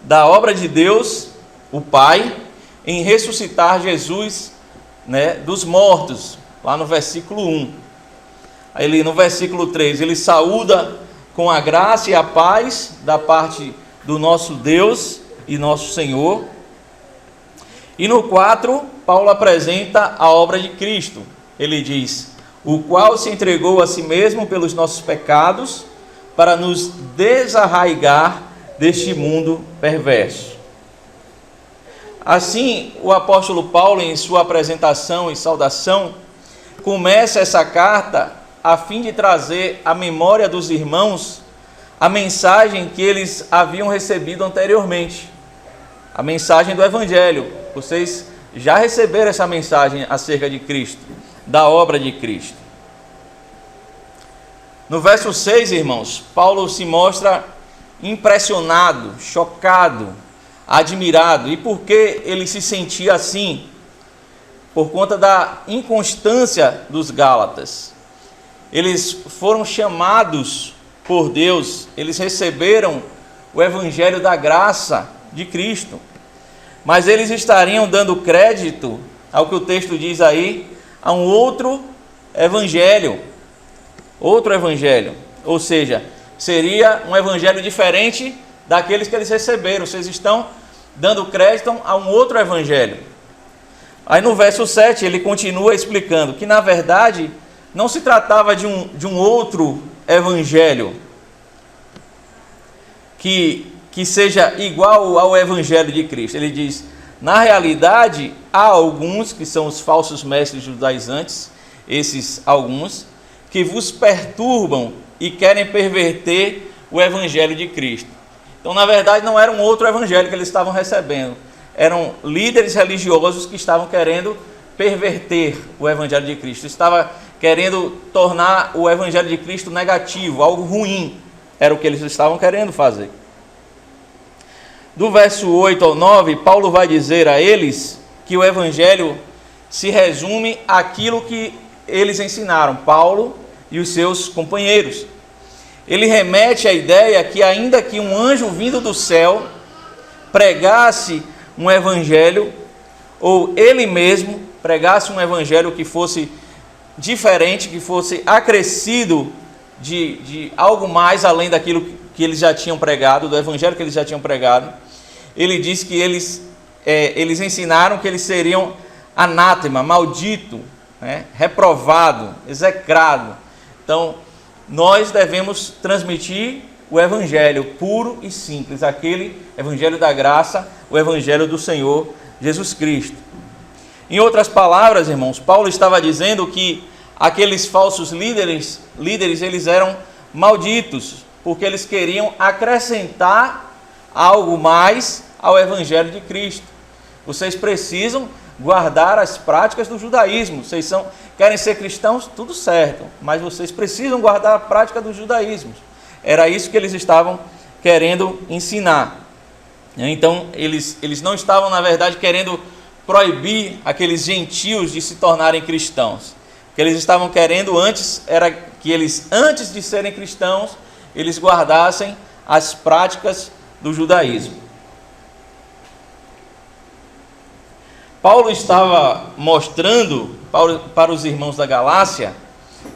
da obra de Deus, o Pai, em ressuscitar Jesus, né, dos mortos, lá no versículo 1. Aí no versículo 3, ele saúda com a graça e a paz da parte do nosso Deus e nosso Senhor. E no 4, Paulo apresenta a obra de Cristo. Ele diz: o qual se entregou a si mesmo pelos nossos pecados, para nos desarraigar deste mundo perverso. Assim, o apóstolo Paulo, em sua apresentação e saudação, começa essa carta a fim de trazer à memória dos irmãos a mensagem que eles haviam recebido anteriormente, a mensagem do Evangelho. Vocês já receberam essa mensagem acerca de Cristo, da obra de Cristo. No verso 6, irmãos, Paulo se mostra impressionado, chocado, admirado. E por que ele se sentia assim? Por conta da inconstância dos Gálatas. Eles foram chamados por Deus, eles receberam o Evangelho da graça de Cristo, mas eles estariam dando crédito ao que o texto diz aí, a um outro evangelho, ou seja, seria um evangelho diferente daqueles que eles receberam. Vocês estão dando crédito a um outro evangelho. Aí no verso 7 ele continua explicando que na verdade não se tratava de um outro evangelho que seja igual ao evangelho de Cristo. Ele diz: na realidade há alguns que são os falsos mestres judaizantes, esses alguns, que vos perturbam e querem perverter o evangelho de Cristo. Então na verdade não era um outro evangelho que eles estavam recebendo, eram líderes religiosos que estavam querendo perverter o evangelho de Cristo, estava querendo tornar o evangelho de Cristo negativo, algo ruim, era o que eles estavam querendo fazer. Do verso 8 ao 9, Paulo vai dizer a eles que o evangelho se resume àquilo que eles ensinaram, Paulo e os seus companheiros. Ele remete à ideia que ainda que um anjo vindo do céu pregasse um evangelho, ou ele mesmo pregasse um evangelho que fosse diferente, que fosse acrescido de algo mais além daquilo que eles já tinham pregado, do evangelho que eles já tinham pregado, ele diz que eles ensinaram que eles seriam anátema, maldito, né, reprovado, execrado. Então, nós devemos transmitir o evangelho puro e simples, aquele evangelho da graça, o evangelho do Senhor Jesus Cristo. Em outras palavras, irmãos, Paulo estava dizendo que aqueles falsos líderes eles eram malditos, porque eles queriam acrescentar algo mais ao evangelho de Cristo. Vocês precisam guardar as práticas do judaísmo. Vocês querem ser cristãos, tudo certo, mas vocês precisam guardar a prática do judaísmo. Era isso que eles estavam querendo ensinar. Então, eles não estavam, na verdade, querendo proibir aqueles gentios de se tornarem cristãos. O que eles estavam querendo antes era que eles, antes de serem cristãos, eles guardassem as práticas do judaísmo. Paulo estava mostrando para os irmãos da Galácia,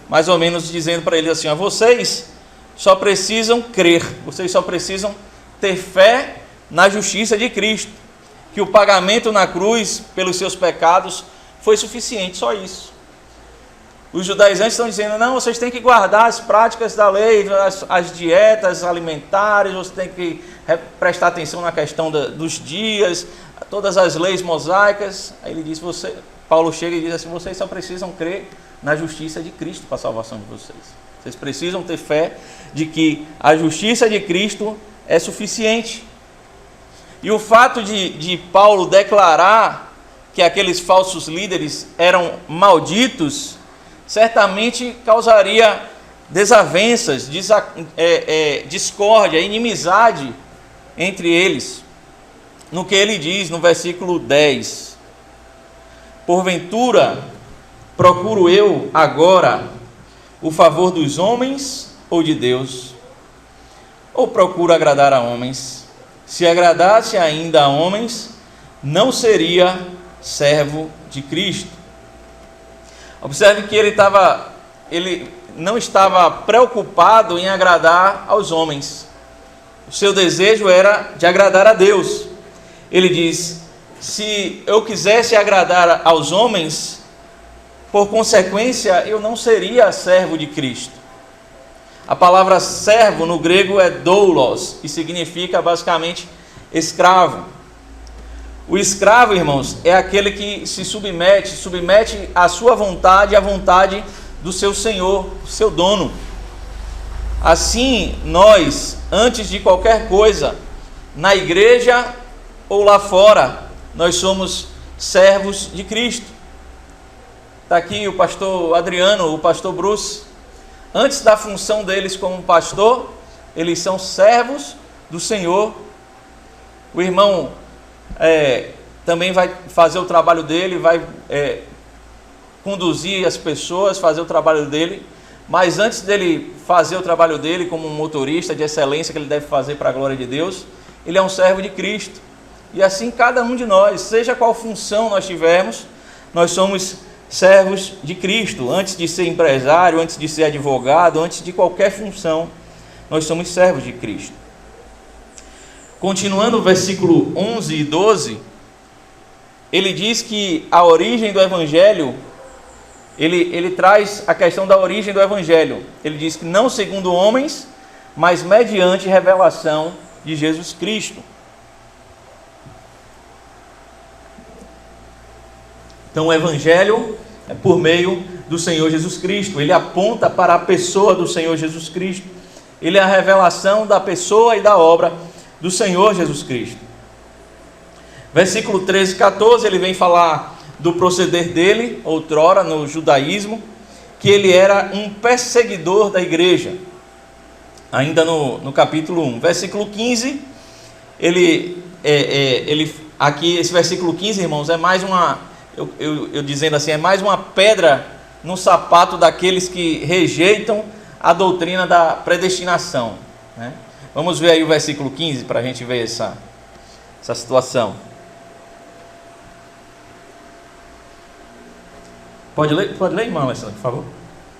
mais ou menos dizendo para eles assim: vocês só precisam crer, vocês só precisam ter fé na justiça de Cristo, que o pagamento na cruz pelos seus pecados foi suficiente, só isso. Os judaizantes estão dizendo: não, vocês têm que guardar as práticas da lei, as dietas alimentares, você tem que prestar atenção na questão dos dias, todas as leis mosaicas. Aí ele diz, Paulo chega e diz assim: vocês só precisam crer na justiça de Cristo para a salvação de vocês. Vocês precisam ter fé de que a justiça de Cristo é suficiente. E o fato de Paulo declarar que aqueles falsos líderes eram malditos, certamente causaria desavenças, discórdia, inimizade entre eles. No que ele diz no versículo 10: porventura procuro eu agora o favor dos homens ou de Deus? ou procura agradar a homens? Se agradasse ainda a homens, não seria servo de Cristo. Observe que ele não estava preocupado em agradar aos homens. O seu desejo era de agradar a Deus. Ele diz: se eu quisesse agradar aos homens, por consequência, eu não seria servo de Cristo. A palavra servo no grego é doulos, e significa basicamente escravo. O escravo, irmãos, é aquele que se submete à sua vontade, à vontade do seu senhor, do seu dono. Assim, nós, antes de qualquer coisa, na igreja ou lá fora, nós somos servos de Cristo. Está aqui o pastor Adriano, o pastor Bruce. Antes da função deles como pastor, eles são servos do Senhor. O irmão também vai fazer o trabalho dele, vai conduzir as pessoas, fazer o trabalho dele. Mas antes dele fazer o trabalho dele como um motorista de excelência que ele deve fazer para a glória de Deus, ele é um servo de Cristo. E assim cada um de nós, seja qual função nós tivermos, nós somos servos de Cristo. Antes de ser empresário, antes de ser advogado, antes de qualquer função, nós somos servos de Cristo. Continuando o versículo 11 e 12, ele diz que a origem do Evangelho, ele traz a questão da origem do Evangelho. Ele diz que não segundo homens, mas mediante revelação de Jesus Cristo. Então o Evangelho é por meio do Senhor Jesus Cristo. Ele aponta para a pessoa do Senhor Jesus Cristo. Ele é a revelação da pessoa e da obra do Senhor Jesus Cristo. Versículo 13 e 14, ele vem falar do proceder dele, outrora no judaísmo, que ele era um perseguidor da igreja. Ainda no capítulo 1. Versículo 15, aqui esse versículo 15, irmãos, é mais uma, eu dizendo assim, é mais uma pedra no sapato daqueles que rejeitam a doutrina da predestinação, né? Vamos ver aí o versículo 15 para a gente ver essa situação. Pode ler, irmã Alessandra, por favor.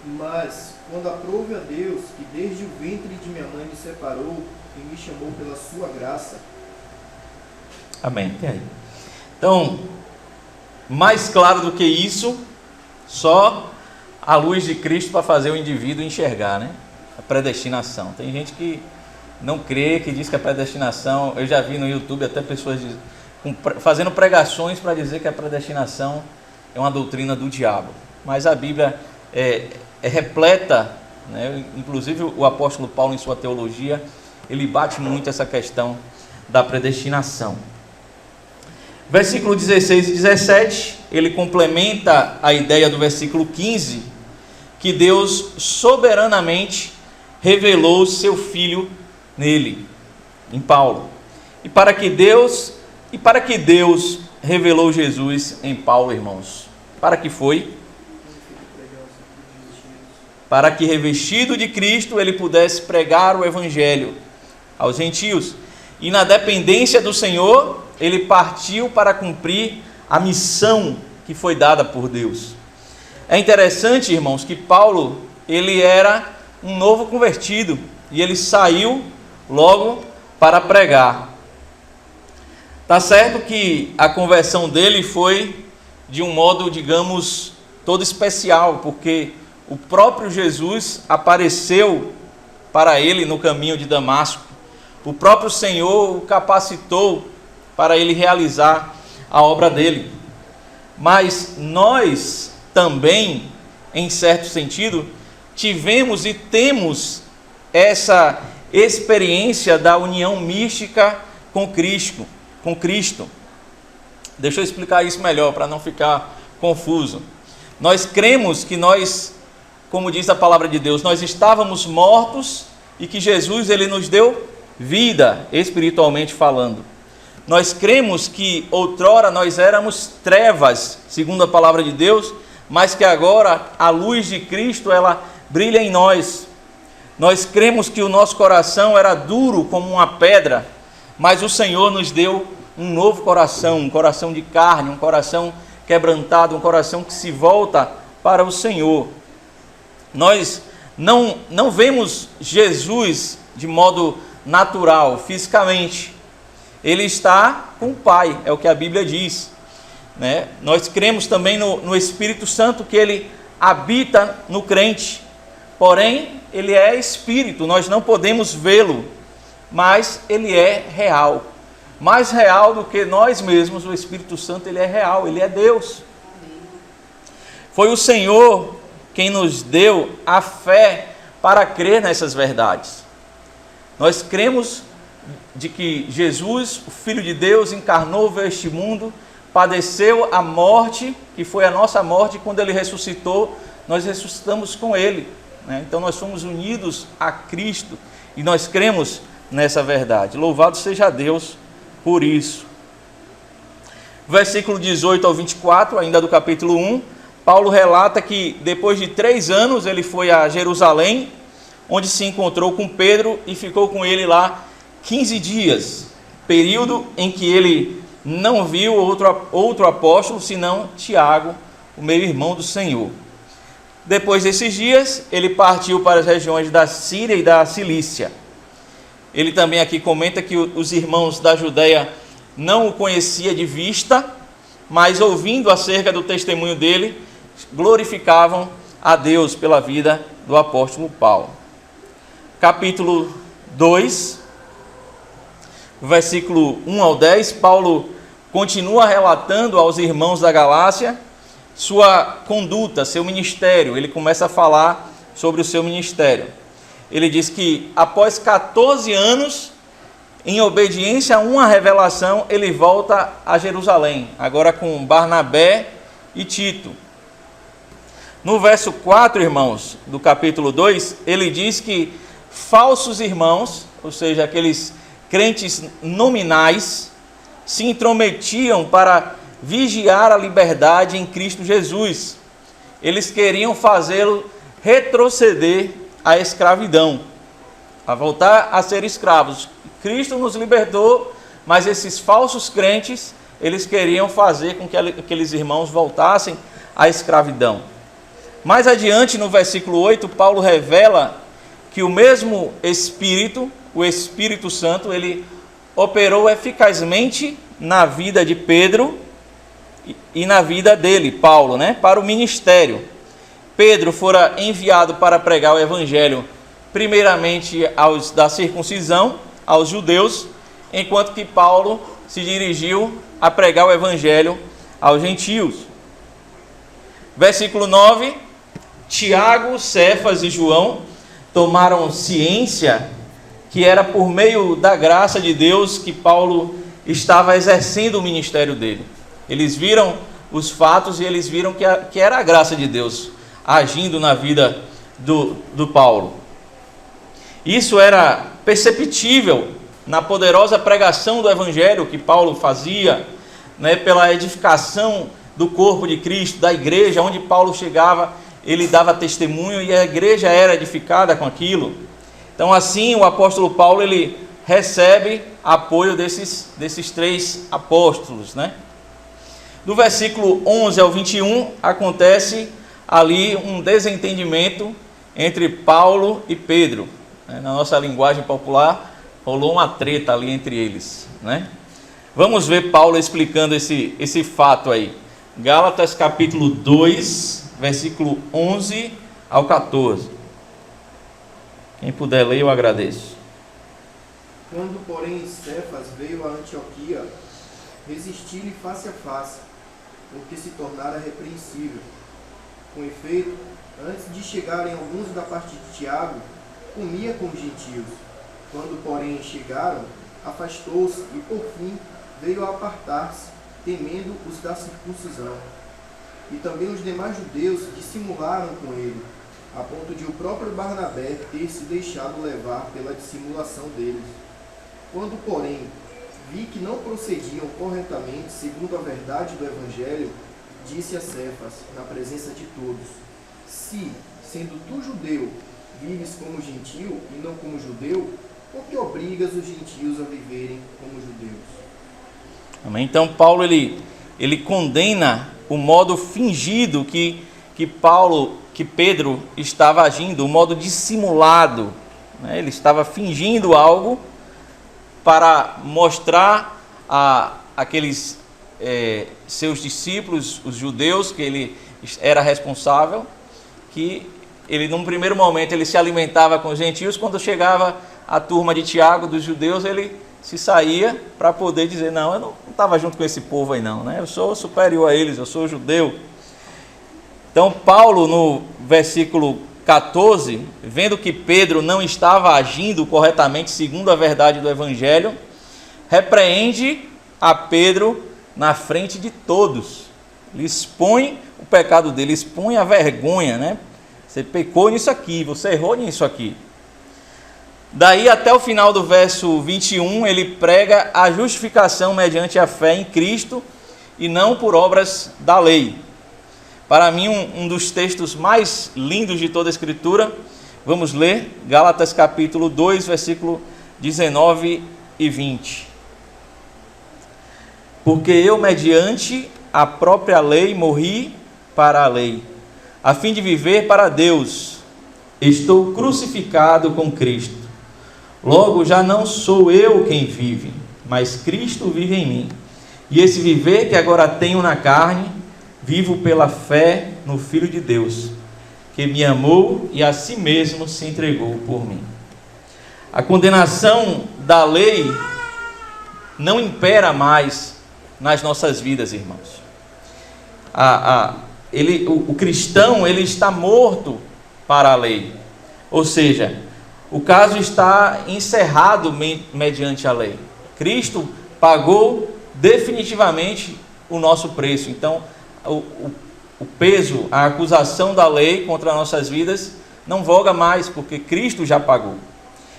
Mas, quando aprove a Deus, que desde o ventre de minha mãe me separou e me chamou pela sua graça. Amém. E aí? Então, mais claro do que isso, só a luz de Cristo para fazer o indivíduo enxergar, né? A predestinação. Tem gente que não crê, que diz que a predestinação, eu já vi no YouTube até pessoas fazendo pregações para dizer que a predestinação é uma doutrina do diabo. Mas a Bíblia é repleta, né? Inclusive o apóstolo Paulo, em sua teologia, ele bate muito essa questão da predestinação. Versículo 16 e 17, ele complementa a ideia do versículo 15, que Deus soberanamente revelou o seu Filho nele, em Paulo. E para que Deus revelou Jesus em Paulo, irmãos? Para que foi? Para que, revestido de Cristo, ele pudesse pregar o Evangelho aos gentios. E na dependência do Senhor, ele partiu para cumprir a missão que foi dada por Deus. É interessante, irmãos, que Paulo, ele era um novo convertido, e ele saiu logo para pregar. Tá certo que a conversão dele foi de um modo, digamos, todo especial, porque o próprio Jesus apareceu para ele no caminho de Damasco. O próprio Senhor o capacitou para ele realizar a obra dele. Mas nós também, em certo sentido, tivemos e temos essa experiência da união mística com Cristo. Deixa eu explicar isso melhor para não ficar confuso. Nós cremos que nós, como diz a palavra de Deus, nós estávamos mortos e que Jesus ele nos deu vida, espiritualmente falando. Nós cremos que outrora nós éramos trevas, segundo a palavra de Deus, mas que agora a luz de Cristo ela brilha em nós. Nós cremos que o nosso coração era duro como uma pedra, mas o Senhor nos deu um novo coração, um coração de carne, um coração quebrantado, um coração que se volta para o Senhor. Nós não vemos Jesus de modo natural, fisicamente. Ele está com o Pai, é o que a Bíblia diz, né? Nós cremos também no Espírito Santo, que ele habita no crente, porém ele é Espírito, nós não podemos vê-lo, mas ele é real, mais real do que nós mesmos. O Espírito Santo, ele é real, ele é Deus. Foi o Senhor quem nos deu a fé para crer nessas verdades. Nós cremos de que Jesus, o Filho de Deus, encarnou, veio a este mundo, padeceu a morte, que foi a nossa morte, e quando ele ressuscitou, nós ressuscitamos com ele, né? Então nós fomos unidos a Cristo e nós cremos nessa verdade. Louvado seja Deus por isso. Versículo 18 ao 24, ainda do capítulo 1, Paulo relata que depois de 3 anos ele foi a Jerusalém, onde se encontrou com Pedro e ficou com ele lá 15 dias, período em que ele não viu outro apóstolo senão Tiago, o meio-irmão do Senhor. Depois desses dias, ele partiu para as regiões da Síria e da Cilícia. Ele também aqui comenta que os irmãos da Judeia não o conhecia de vista, mas ouvindo acerca do testemunho dele, glorificavam a Deus pela vida do apóstolo Paulo. Capítulo 2, versículo 1 ao 10, Paulo continua relatando aos irmãos da Galácia sua conduta, seu ministério. Ele começa a falar sobre o seu ministério. Ele diz que após 14 anos, em obediência a uma revelação, ele volta a Jerusalém, agora com Barnabé e Tito. No verso 4, irmãos, do capítulo 2, ele diz que falsos irmãos, ou seja, aqueles crentes nominais, se intrometiam para vigiar a liberdade em Cristo Jesus. Eles queriam fazê-lo retroceder à escravidão, a voltar a ser escravos. Cristo nos libertou, mas esses falsos crentes, eles queriam fazer com que aqueles irmãos voltassem à escravidão. Mais adiante, no versículo 8, Paulo revela que o mesmo Espírito, o Espírito Santo, ele operou eficazmente na vida de Pedro e na vida dele, Paulo, né, para o ministério. Pedro fora enviado para pregar o evangelho, primeiramente aos da circuncisão, aos judeus, enquanto que Paulo se dirigiu a pregar o evangelho aos gentios. Versículo 9, Tiago, Cefas e João tomaram ciência que era por meio da graça de Deus que Paulo estava exercendo o ministério dele. Eles viram os fatos e eles viram que era a graça de Deus agindo na vida do Paulo. Isso era perceptível na poderosa pregação do evangelho que Paulo fazia, né, pela edificação do corpo de Cristo, da igreja. Onde Paulo chegava, ele dava testemunho e a igreja era edificada com aquilo. Então, assim, o apóstolo Paulo, ele recebe apoio desses 3 apóstolos, né? Do versículo 11 ao 21, acontece ali um desentendimento entre Paulo e Pedro. Na nossa linguagem popular, rolou uma treta ali entre eles, né? Vamos ver Paulo explicando esse fato aí. Gálatas capítulo 2, versículo 11 ao 14. Quem puder ler, eu agradeço. Quando, porém, Cefas veio a Antioquia, resisti-lhe face a face, porque se tornara repreensível. Com efeito, antes de chegarem alguns da parte de Tiago, comia com os gentios. Quando, porém, chegaram, afastou-se e, por fim, veio a apartar-se, temendo os da circuncisão. E também os demais judeus dissimularam com ele, a ponto de o próprio Barnabé ter se deixado levar pela dissimulação deles. Quando, porém, vi que não procediam corretamente segundo a verdade do Evangelho, disse a Cefas, na presença de todos: se, sendo tu judeu, vives como gentio e não como judeu? Ou que obrigas os gentios a viverem como judeus? Amém? Então Paulo ele condena o modo fingido que Pedro estava agindo, o modo dissimulado, né? Ele estava fingindo algo para mostrar a aqueles seus discípulos, os judeus, que ele era responsável, que ele num primeiro momento ele se alimentava com os gentios, quando chegava a turma de Tiago, dos judeus, ele se saía para poder dizer, não, eu não estava junto com esse povo aí não, né? Eu sou superior a eles, eu sou judeu. Então Paulo, no versículo 14, vendo que Pedro não estava agindo corretamente segundo a verdade do Evangelho, repreende a Pedro na frente de todos. Ele expõe o pecado dele, expõe a vergonha, né? Você pecou nisso aqui, você errou nisso aqui. Daí até o final do verso 21, ele prega a justificação mediante a fé em Cristo e não por obras da lei. Para mim, um dos textos mais lindos de toda a Escritura, vamos ler Gálatas capítulo 2, versículo 19 e 20. Porque eu, mediante a própria lei, morri para a lei, a fim de viver para Deus. Estou crucificado com Cristo. Logo, já não sou eu quem vive, mas Cristo vive em mim. E esse viver que agora tenho na carne, vivo pela fé no Filho de Deus, que me amou e a si mesmo se entregou por mim. A condenação da lei não impera mais nas nossas vidas, irmãos. O cristão, ele está morto para a lei. Ou seja, o caso está encerrado mediante a lei. Cristo pagou definitivamente o nosso preço. Então, o peso, a acusação da lei contra nossas vidas não voga mais, porque Cristo já pagou.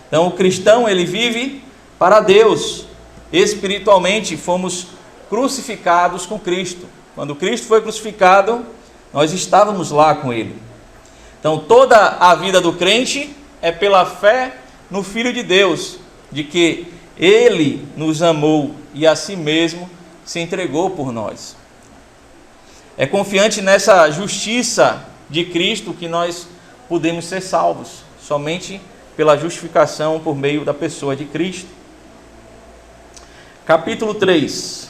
Então, o cristão, ele vive para Deus. Espiritualmente, fomos crucificados com Cristo. Quando Cristo foi crucificado, nós estávamos lá com Ele. Então, toda a vida do crente é pela fé no Filho de Deus, de que Ele nos amou e a si mesmo se entregou por nós. É confiante nessa justiça de Cristo que nós podemos ser salvos, somente pela justificação por meio da pessoa de Cristo. Capítulo 3.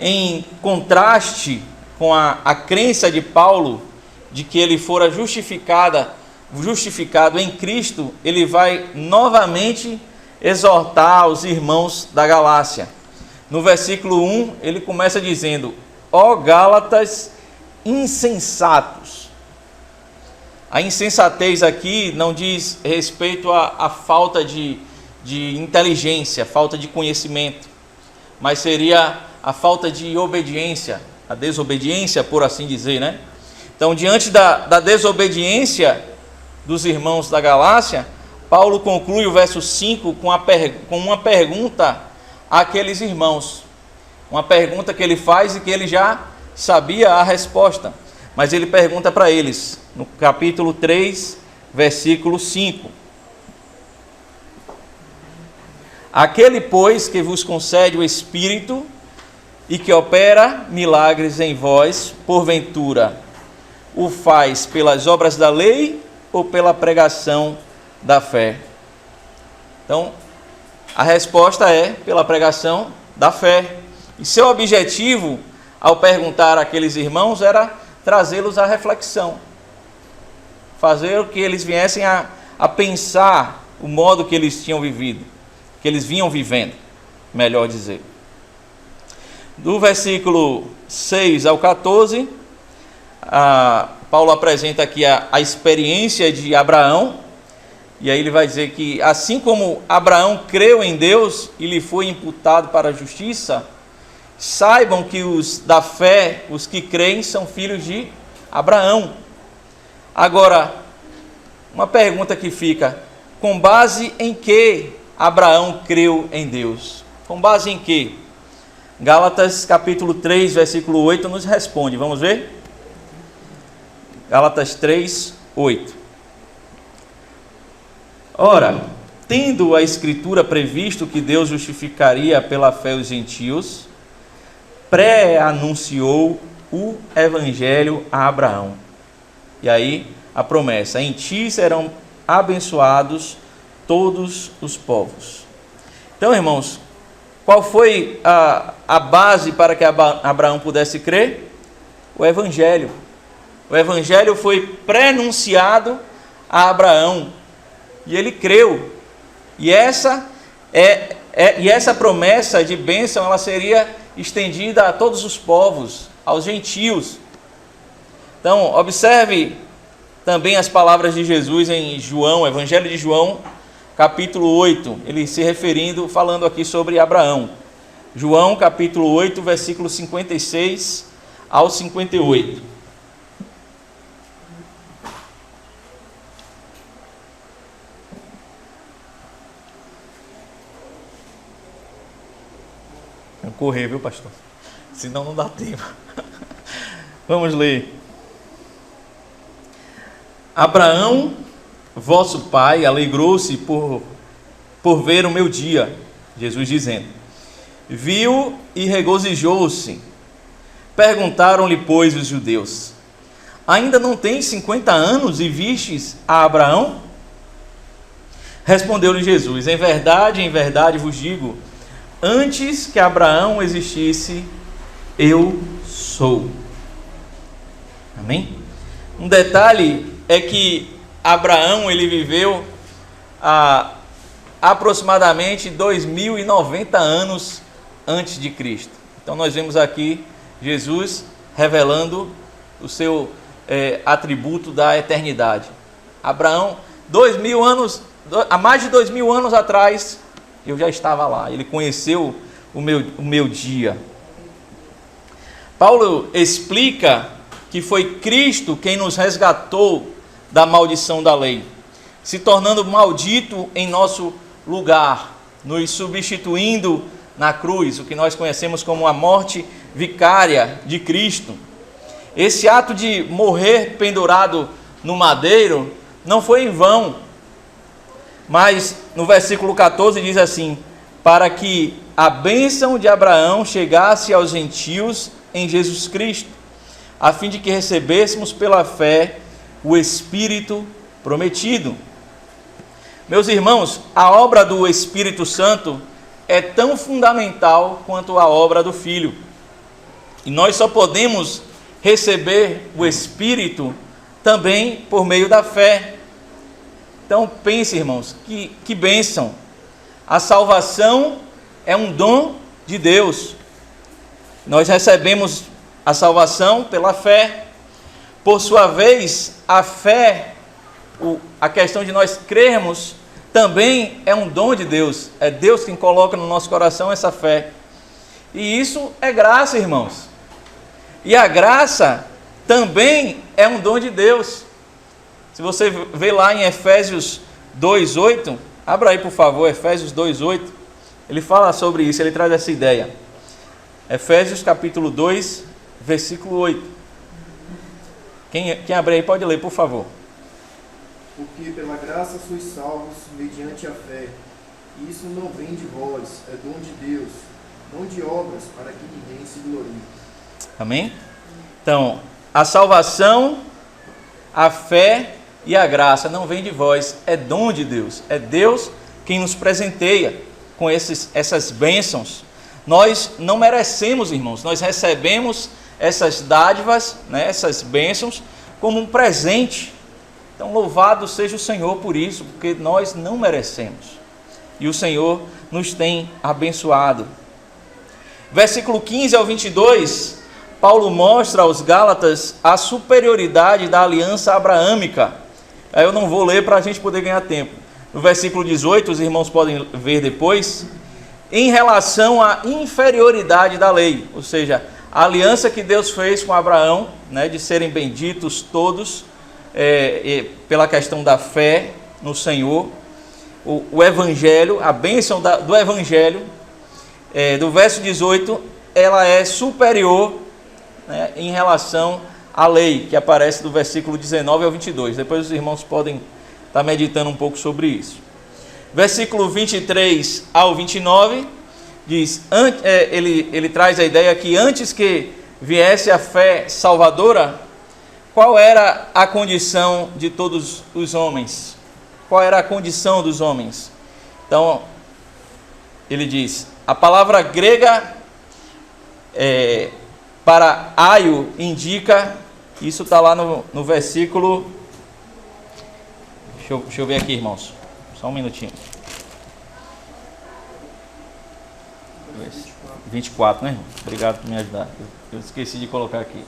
Em contraste com a crença de Paulo de que ele fora justificado em Cristo, ele vai novamente exortar os irmãos da Galácia. No versículo 1, ele começa dizendo: ó Gálatas insensatos. A insensatez aqui não diz respeito à falta de inteligência, falta de conhecimento, mas seria a falta de obediência, a desobediência, por assim dizer, né? Então, diante da desobediência dos irmãos da Galácia, Paulo conclui o verso 5 com uma pergunta àqueles irmãos. Uma pergunta que ele faz e que ele já sabia a resposta. Mas ele pergunta para eles, no capítulo 3, versículo 5. Aquele, pois, que vos concede o Espírito e que opera milagres em vós, porventura, o faz pelas obras da lei ou pela pregação da fé? Então, a resposta é pela pregação da fé. E seu objetivo, ao perguntar àqueles irmãos, era trazê-los à reflexão, fazer o que eles viessem a pensar o modo que eles tinham vivido, que eles vinham vivendo, melhor dizer. Do versículo 6 ao 14, Paulo apresenta aqui a experiência de Abraão, e aí ele vai dizer que assim como Abraão creu em Deus e lhe foi imputado para a justiça, saibam que os da fé, os que creem, são filhos de Abraão. Agora, uma pergunta que fica: com base em que Abraão creu em Deus? Com base em que? Gálatas capítulo 3, versículo 8 nos responde. Vamos ver? Gálatas 3, 8. Ora, tendo a Escritura previsto que Deus justificaria pela fé os gentios, pré-anunciou o Evangelho a Abraão. E aí a promessa: em ti serão abençoados todos os povos. Então, irmãos, qual foi a base para que Abraão pudesse crer? O Evangelho. O Evangelho foi prenunciado a Abraão e ele creu. E essa promessa de bênção, ela seria estendida a todos os povos, aos gentios. Então, observe também as palavras de Jesus em João, Evangelho de João, capítulo 8, ele se referindo, falando aqui sobre Abraão. João, capítulo 8, versículos 56 ao 58. Vou correr, viu, pastor? Senão não dá tempo. Vamos ler. Abraão, vosso pai, alegrou-se por ver o meu dia, Jesus dizendo. Viu e regozijou-se. Perguntaram-lhe, pois, os judeus: ainda não tens 50 anos e vistes a Abraão? Respondeu-lhe Jesus: em verdade vos digo, antes que Abraão existisse, eu sou. Amém? Um detalhe é que Abraão, ele viveu aproximadamente 2090 anos antes de Cristo. Então nós vemos aqui Jesus revelando o seu atributo da eternidade. Abraão, há mais de 2000 anos atrás, eu já estava lá, ele conheceu o meu dia. Paulo explica que foi Cristo quem nos resgatou da maldição da lei, se tornando maldito em nosso lugar, nos substituindo na cruz, o que nós conhecemos como a morte vicária de Cristo. Esse ato de morrer pendurado no madeiro não foi em vão, mas no versículo 14 diz assim: para que a bênção de Abraão chegasse aos gentios em Jesus Cristo, a fim de que recebêssemos pela fé o Espírito prometido. Meus irmãos, a obra do Espírito Santo é tão fundamental quanto a obra do Filho. E nós só podemos receber o Espírito também por meio da fé. Então pense, irmãos, que bênção. A salvação é um dom de Deus. Nós recebemos a salvação pela fé. Por sua vez, a fé, a questão de nós crermos, também é um dom de Deus. É Deus quem coloca no nosso coração essa fé. E isso é graça, irmãos. E a graça também é um dom de Deus. Se você vê lá em Efésios 2:8, abra aí por favor, Efésios 2:8, ele fala sobre isso, ele traz essa ideia. Efésios capítulo 2, versículo 8. Quem abrir aí pode ler, por favor. Porque pela graça sois salvos mediante a fé. E isso não vem de vós, é dom de Deus, não de obras, para que ninguém se glorie. Amém? Então, a salvação, a fé e a graça não vem de vós, é dom de Deus. É Deus quem nos presenteia com essas bênçãos. Nós não merecemos, irmãos, nós recebemos essas dádivas, né, essas bênçãos, como um presente. Então, louvado seja o Senhor por isso, porque nós não merecemos. E o Senhor nos tem abençoado. Versículo 15 ao 22, Paulo mostra aos Gálatas a superioridade da aliança abraâmica. Aí eu não vou ler para a gente poder ganhar tempo. No versículo 18, os irmãos podem ver depois, em relação à inferioridade da lei, ou seja, a aliança que Deus fez com Abraão, né, de serem benditos todos, pela questão da fé no Senhor, o Evangelho, a bênção do Evangelho, do verso 18, ela é superior, né, em relação à lei, que aparece do versículo 19 ao 22. Depois os irmãos podem estar meditando um pouco sobre isso. Versículo 23 ao 29 diz, ele traz a ideia que antes que viesse a fé salvadora, qual era a condição de todos os homens? Qual era a condição dos homens? Então, ele diz, a palavra grega para aio indica, isso está lá no versículo, deixa eu ver aqui, irmãos, só um minutinho. 24, né, irmão? Obrigado por me ajudar, eu esqueci de colocar aqui.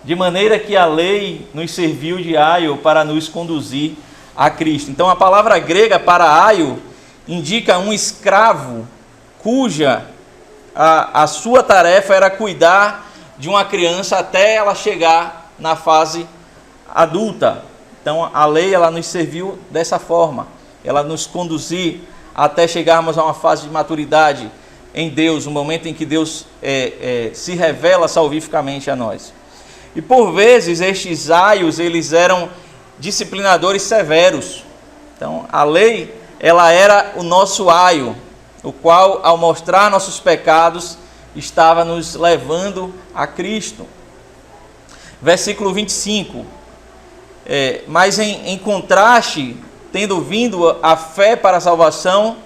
De maneira que a lei nos serviu de aio para nos conduzir a Cristo. Então a palavra grega para aio indica um escravo cuja a sua tarefa era cuidar de uma criança até ela chegar na fase adulta. Então a lei ela nos serviu dessa forma, ela nos conduzir até chegarmos a uma fase de maturidade em Deus, um momento em que Deus se revela salvificamente a nós. E por vezes estes aios eles eram disciplinadores severos. Então a lei ela era o nosso aio, o qual ao mostrar nossos pecados estava nos levando a Cristo. Versículo 25. Mas em contraste, tendo vindo a fé para a salvação,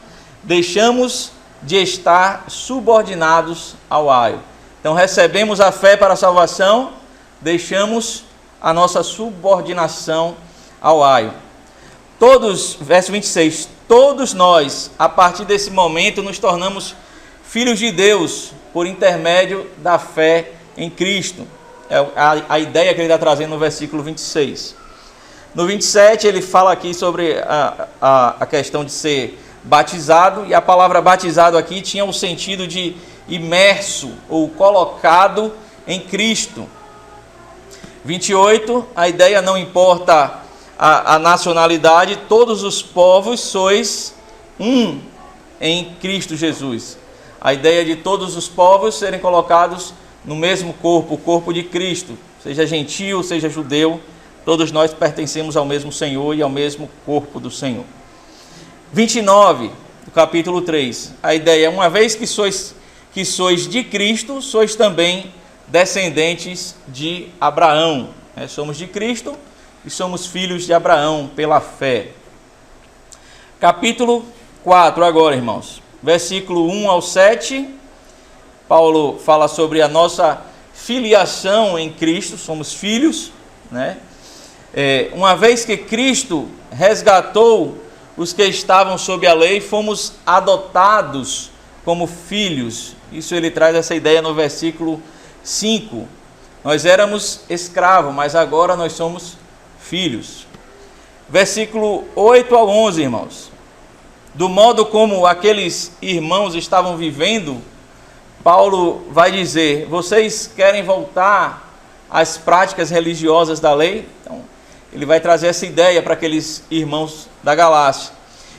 deixamos de estar subordinados ao aio. Então recebemos a fé para a salvação, deixamos a nossa subordinação ao aio. Todos, verso 26, todos nós, a partir desse momento, nos tornamos filhos de Deus por intermédio da fé em Cristo. É a ideia que ele está trazendo no versículo 26. No 27, ele fala aqui sobre a questão de ser batizado, e a palavra batizado aqui tinha o sentido de imerso ou colocado em Cristo. 28, a ideia não importa a nacionalidade, todos os povos sois um em Cristo Jesus. A ideia de todos os povos serem colocados no mesmo corpo, o corpo de Cristo, seja gentil, seja judeu, todos nós pertencemos ao mesmo Senhor e ao mesmo corpo do Senhor. 29, do capítulo 3, a ideia, uma vez que sois de Cristo, sois também descendentes de Abraão. Somos de Cristo e somos filhos de Abraão pela fé. Capítulo 4 agora, irmãos. Versículo 1 ao 7. Paulo fala sobre a nossa filiação em Cristo. Somos filhos, né? Uma vez que Cristo resgatou os que estavam sob a lei, fomos adotados como filhos. Isso ele traz essa ideia no versículo 5. Nós éramos escravos, mas agora nós somos filhos. Versículo 8 ao 11, irmãos. Do modo como aqueles irmãos estavam vivendo, Paulo vai dizer, vocês querem voltar às práticas religiosas da lei? Então, ele vai trazer essa ideia para aqueles irmãos da Galácia.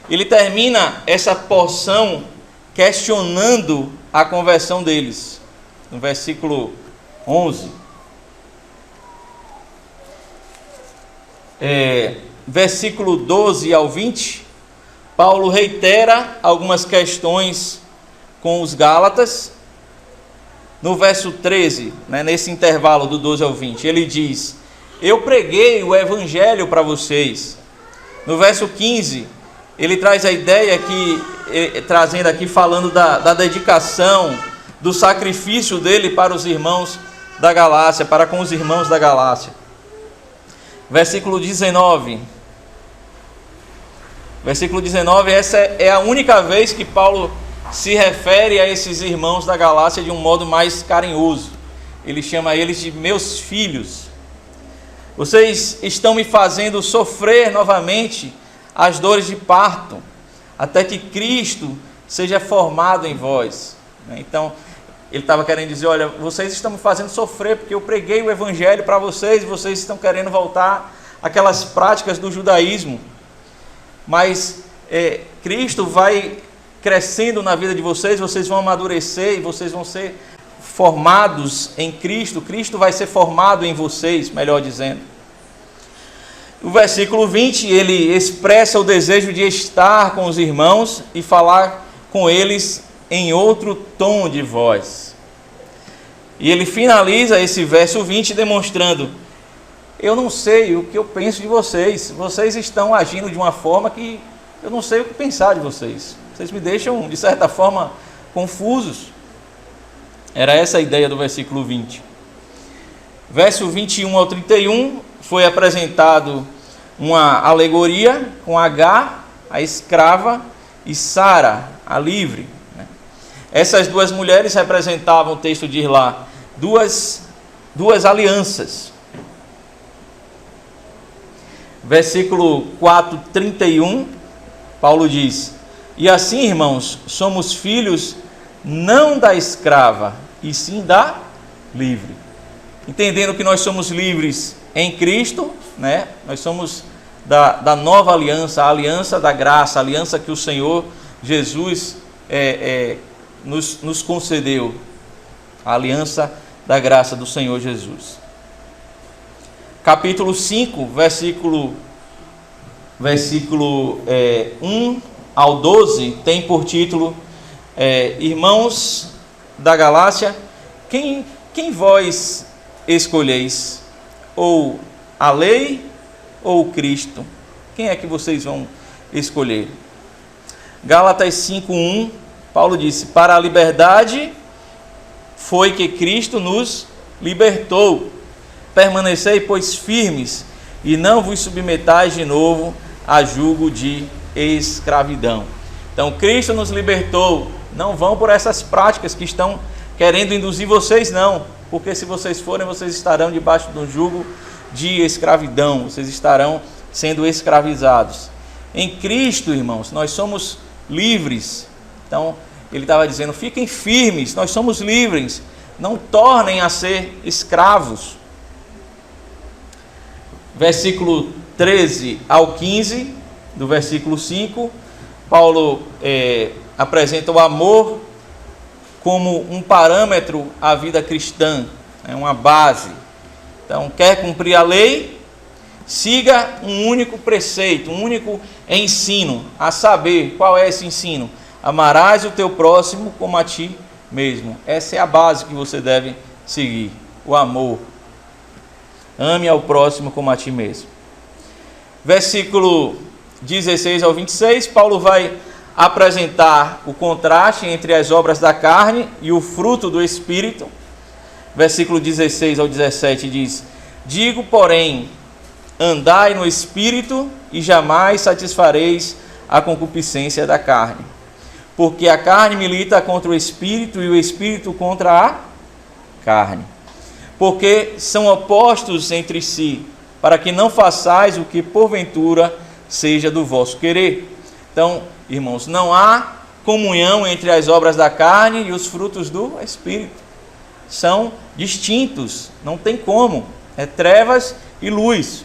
Ele termina essa porção questionando a conversão deles. No versículo 11. Versículo 12 ao 20, Paulo reitera algumas questões com os Gálatas. No verso 13, nesse intervalo do 12 ao 20, ele diz, eu preguei o evangelho para vocês. No verso 15, ele traz a ideia que, trazendo aqui, falando da dedicação, do sacrifício dele para os irmãos da Galácia, para com os irmãos da Galácia. Versículo 19. Versículo 19, essa é a única vez que Paulo se refere a esses irmãos da Galácia de um modo mais carinhoso. Ele chama eles de meus filhos. Vocês estão me fazendo sofrer novamente as dores de parto, até que Cristo seja formado em vós. Então, ele estava querendo dizer, olha, vocês estão me fazendo sofrer, porque eu preguei o evangelho para vocês, e vocês estão querendo voltar àquelas práticas do judaísmo. Mas Cristo vai crescendo na vida de vocês, vocês vão amadurecer e vocês vão ser formados em Cristo. Cristo vai ser formado em vocês, melhor dizendo. O versículo 20, ele expressa o desejo de estar com os irmãos e falar com eles em outro tom de voz. E ele finaliza esse verso 20 demonstrando: eu não sei o que eu penso de vocês. Vocês estão agindo de uma forma que eu não sei o que pensar de vocês. Vocês me deixam, de certa forma, confusos. Era essa a ideia do versículo 20. Verso 21 ao 31, foi apresentado uma alegoria com Agar, a escrava, e Sara, a livre. Essas duas mulheres representavam, o texto diz lá, duas alianças. Versículo 4, 31, Paulo diz: e assim, irmãos, somos filhos não da escrava, e sim da livre. Entendendo que nós somos livres em Cristo, né? Nós somos da nova aliança, a aliança da graça, a aliança que o Senhor Jesus nos concedeu, a aliança da graça do Senhor Jesus. Capítulo 5, versículo 1 ao 12, tem por título, irmãos da Galácia, quem vós escolheis? Ou a lei ou Cristo? Quem é que vocês vão escolher? Gálatas 5:1, Paulo disse: para a liberdade foi que Cristo nos libertou. Permanecei, pois, firmes, e não vos submetais de novo a jugo de escravidão. Então, Cristo nos libertou. Não vão por essas práticas que estão querendo induzir vocês, não. Porque se vocês forem, vocês estarão debaixo de um jugo de escravidão. Vocês estarão sendo escravizados. Em Cristo, irmãos, nós somos livres. Então, ele estava dizendo: fiquem firmes, nós somos livres. Não tornem a ser escravos. Versículo 13 ao 15, do versículo 5, Paulo apresenta o amor como um parâmetro à vida cristã, é uma base. Então, quer cumprir a lei, siga um único preceito, um único ensino, a saber, qual é esse ensino? Amarás o teu próximo como a ti mesmo. Essa é a base que você deve seguir, o amor. Ame ao próximo como a ti mesmo. Versículo 16 ao 26, Paulo vai apresentar o contraste entre as obras da carne e o fruto do Espírito. Versículo 16 ao 17 diz: digo, porém, andai no Espírito e jamais satisfareis a concupiscência da carne. Porque a carne milita contra o Espírito e o Espírito contra a carne. Porque são opostos entre si, para que não façais o que porventura seja do vosso querer. Então, irmãos, não há comunhão entre as obras da carne e os frutos do Espírito. São distintos, não tem como. É trevas e luz.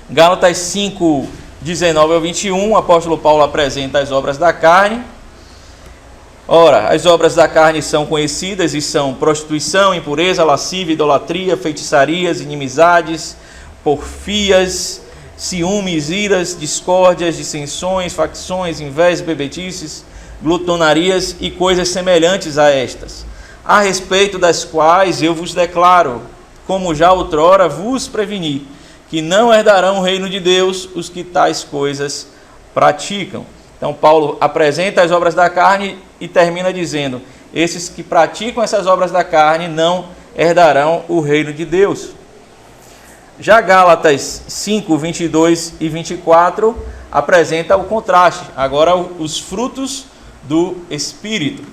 Gálatas 5, 19 ao 21, o apóstolo Paulo apresenta as obras da carne. Ora, as obras da carne são conhecidas e são prostituição, impureza, lascívia, idolatria, feitiçarias, inimizades, porfias, ciúmes, iras, discórdias, dissensões, facções, invejas, bebedices, glutonarias e coisas semelhantes a estas, a respeito das quais eu vos declaro, como já outrora vos preveni, que não herdarão o reino de Deus os que tais coisas praticam. Então, Paulo apresenta as obras da carne e termina dizendo: esses que praticam essas obras da carne não herdarão o reino de Deus. Já Gálatas 5, 22 e 24 apresenta o contraste. Agora, os frutos do Espírito.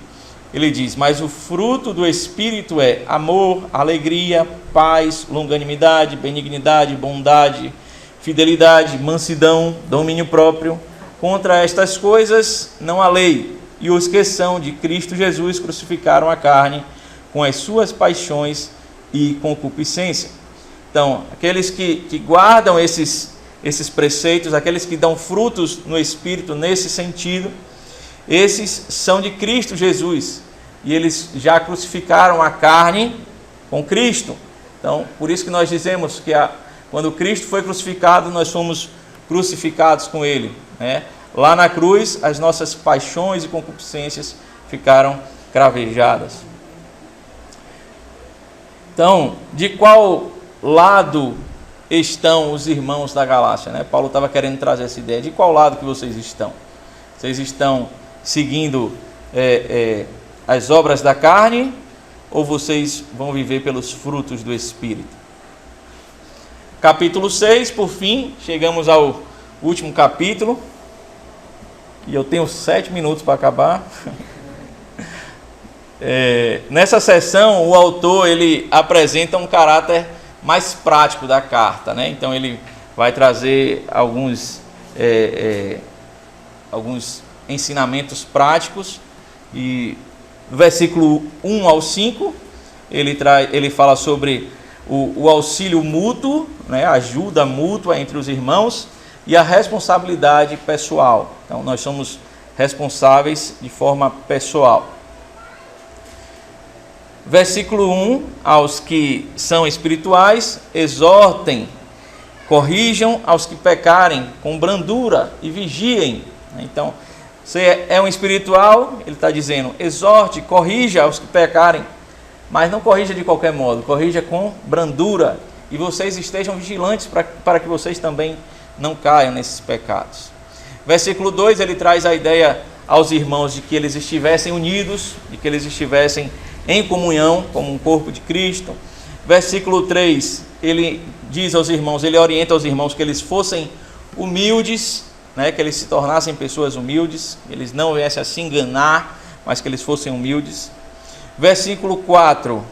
Ele diz: mas o fruto do Espírito é amor, alegria, paz, longanimidade, benignidade, bondade, fidelidade, mansidão, domínio próprio. Contra estas coisas não há lei, e os que são de Cristo Jesus crucificaram a carne com as suas paixões e concupiscência. Então, aqueles que guardam esses preceitos, aqueles que dão frutos no Espírito nesse sentido, esses são de Cristo Jesus, e eles já crucificaram a carne com Cristo. Então, por isso que nós dizemos que Quando Cristo foi crucificado, nós fomos crucificados com Ele, né? Lá na cruz, as nossas paixões e concupiscências ficaram cravejadas. Então, de qual lado estão os irmãos da Galácia, né? Paulo estava querendo trazer essa ideia. De qual lado que vocês estão? Vocês estão seguindo as obras da carne, ou vocês vão viver pelos frutos do Espírito? Capítulo 6, por fim, chegamos ao último capítulo. E eu tenho 7 minutos para acabar. Nessa sessão, o autor ele apresenta um caráter mais prático da carta, né? Então ele vai trazer alguns ensinamentos práticos, e no versículo 1 ao 5 ele fala sobre o auxílio mútuo, né? A ajuda mútua entre os irmãos e a responsabilidade pessoal. Então nós somos responsáveis de forma pessoal. Versículo 1, aos que são espirituais, exortem, corrijam aos que pecarem com brandura e vigiem. Então, você é um espiritual, ele está dizendo, exorte, corrija aos que pecarem, mas não corrija de qualquer modo, corrija com brandura, e vocês estejam vigilantes para que vocês também não caiam nesses pecados. Versículo 2, ele traz a ideia aos irmãos de que eles estivessem unidos, de que eles estivessem em comunhão, como um corpo de Cristo. Versículo 3, ele diz aos irmãos, ele orienta aos irmãos que eles fossem humildes, né, que eles se tornassem pessoas humildes, eles não viessem a se enganar, mas que eles fossem humildes. Versículo 4,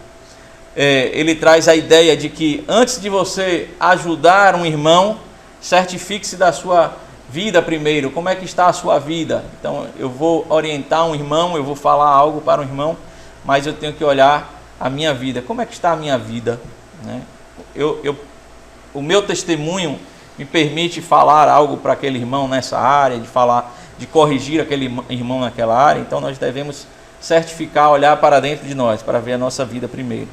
ele traz a ideia de que antes de você ajudar um irmão, certifique-se da sua vida primeiro. Como é que está a sua vida? Então, eu vou orientar um irmão, eu vou falar algo para um irmão, mas eu tenho que olhar a minha vida. Como é que está a minha vida, né? O meu testemunho me permite falar algo para aquele irmão nessa área, de corrigir aquele irmão naquela área. Então nós devemos certificar, olhar para dentro de nós, para ver a nossa vida primeiro.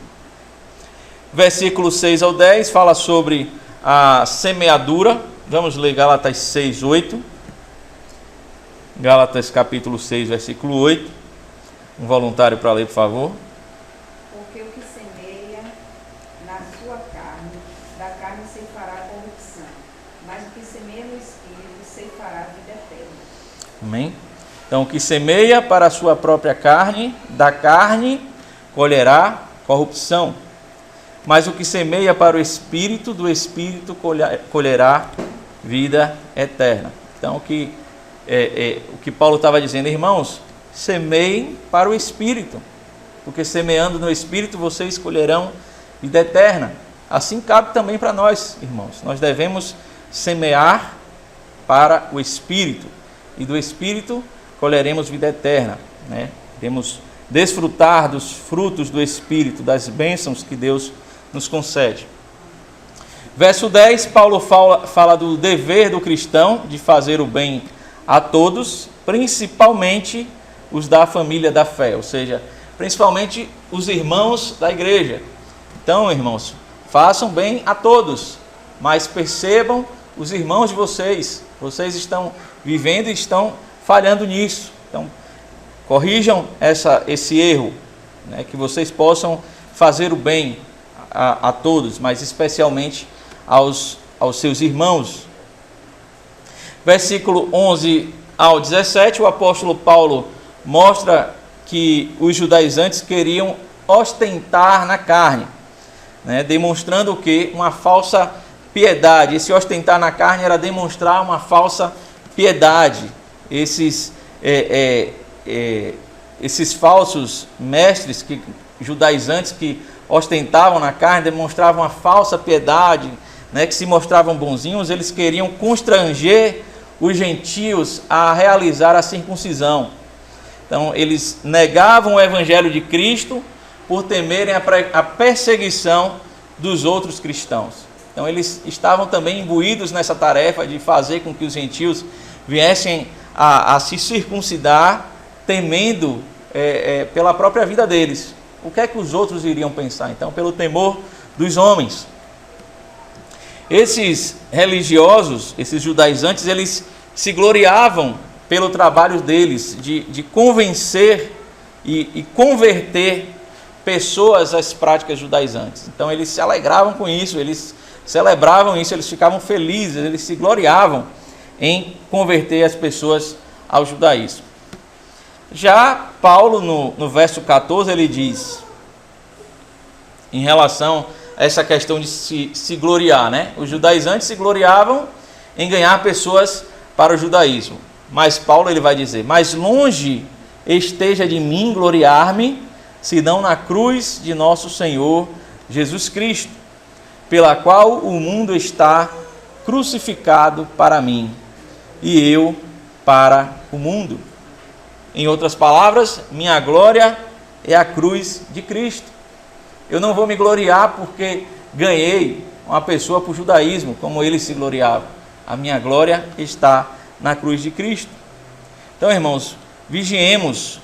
Versículo 6 ao 10 fala sobre a semeadura. Vamos ler Gálatas 6, 8. Gálatas capítulo 6, versículo 8. Um voluntário para ler, por favor. Porque o que semeia na sua carne, da carne ceifará corrupção, mas o que semeia no Espírito ceifará a vida eterna. Amém? Então, o que semeia para a sua própria carne, da carne colherá corrupção, mas o que semeia para o Espírito, do Espírito colherá vida eterna. Então, o que Paulo estava dizendo, irmãos, semeiem para o Espírito, porque semeando no Espírito vocês colherão vida eterna. Assim cabe também para nós, irmãos. Nós devemos semear para o Espírito, e do Espírito colheremos vida eterna, né? Devemos desfrutar dos frutos do Espírito, das bênçãos que Deus nos concede. Verso 10, Paulo fala do dever do cristão de fazer o bem a todos, principalmente os da família da fé, ou seja, principalmente os irmãos da igreja. Então, irmãos, façam bem a todos, mas percebam os irmãos de vocês. Vocês estão vivendo e estão falhando nisso. Então, corrijam esse erro, né, que vocês possam fazer o bem a todos, mas especialmente aos seus irmãos. Versículo 11 ao 17, o apóstolo Paulo mostra que os judaizantes queriam ostentar na carne, né, demonstrando o quê? Uma falsa piedade. Esse ostentar na carne era demonstrar uma falsa piedade. Esses falsos mestres, judaizantes que ostentavam na carne, demonstravam uma falsa piedade, né, que se mostravam bonzinhos. Eles queriam constranger os gentios a realizar a circuncisão. Então, eles negavam o evangelho de Cristo por temerem a perseguição dos outros cristãos. Então, eles estavam também imbuídos nessa tarefa de fazer com que os gentios viessem a se circuncidar, temendo pela própria vida deles. O que é que os outros iriam pensar? Então, pelo temor dos homens. Esses religiosos, esses judaizantes, eles se gloriavam pelo trabalho deles de convencer e converter pessoas às práticas judaizantes. Então eles se alegravam com isso, eles celebravam isso, eles ficavam felizes, eles se gloriavam em converter as pessoas ao judaísmo. Já Paulo, no verso 14, ele diz, em relação a essa questão de se gloriar, né? Os judaizantes se gloriavam em ganhar pessoas para o judaísmo. Mas Paulo ele vai dizer, mas longe esteja de mim gloriar-me, senão na cruz de nosso Senhor Jesus Cristo, pela qual o mundo está crucificado para mim, e eu para o mundo. Em outras palavras, minha glória é a cruz de Cristo. Eu não vou me gloriar porque ganhei uma pessoa para o judaísmo, como ele se gloriava. A minha glória está na cruz de Cristo. Então, irmãos, vigiemos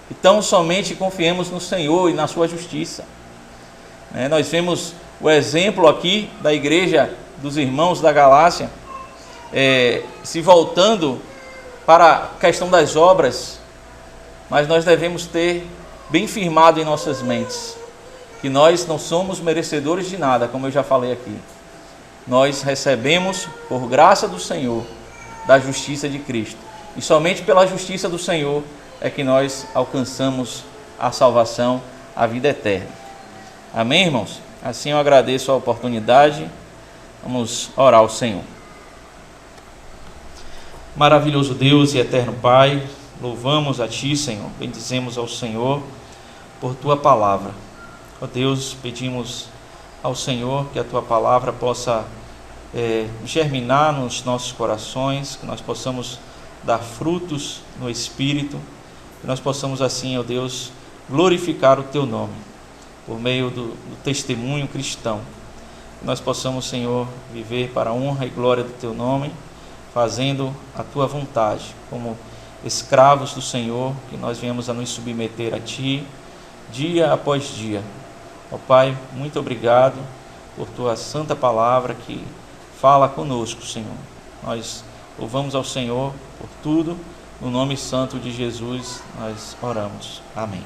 e tão somente confiemos no Senhor e na sua justiça. Nós vemos o exemplo aqui da igreja dos irmãos da Galácia, se voltando para a questão das obras, mas nós devemos ter bem firmado em nossas mentes que nós não somos merecedores de nada, como eu já falei aqui. Nós recebemos, por graça do Senhor, da justiça de Cristo. E somente pela justiça do Senhor é que nós alcançamos a salvação, a vida eterna. Amém, irmãos? Assim eu agradeço a oportunidade. Vamos orar ao Senhor. Maravilhoso Deus e eterno Pai, louvamos a Ti, Senhor, bendizemos ao Senhor por Tua palavra. Ó Deus, pedimos ao Senhor que a Tua palavra possa germinar nos nossos corações, que nós possamos dar frutos no Espírito, que nós possamos assim, ó Deus, glorificar o Teu nome, por meio do testemunho cristão. Que nós possamos, Senhor, viver para a honra e glória do Teu nome, fazendo a Tua vontade, como escravos do Senhor, que nós venhamos a nos submeter a Ti, dia após dia. Ó Pai, muito obrigado por Tua santa palavra que fala conosco, Senhor. Nós louvamos ao Senhor por tudo, no nome santo de Jesus nós oramos. Amém.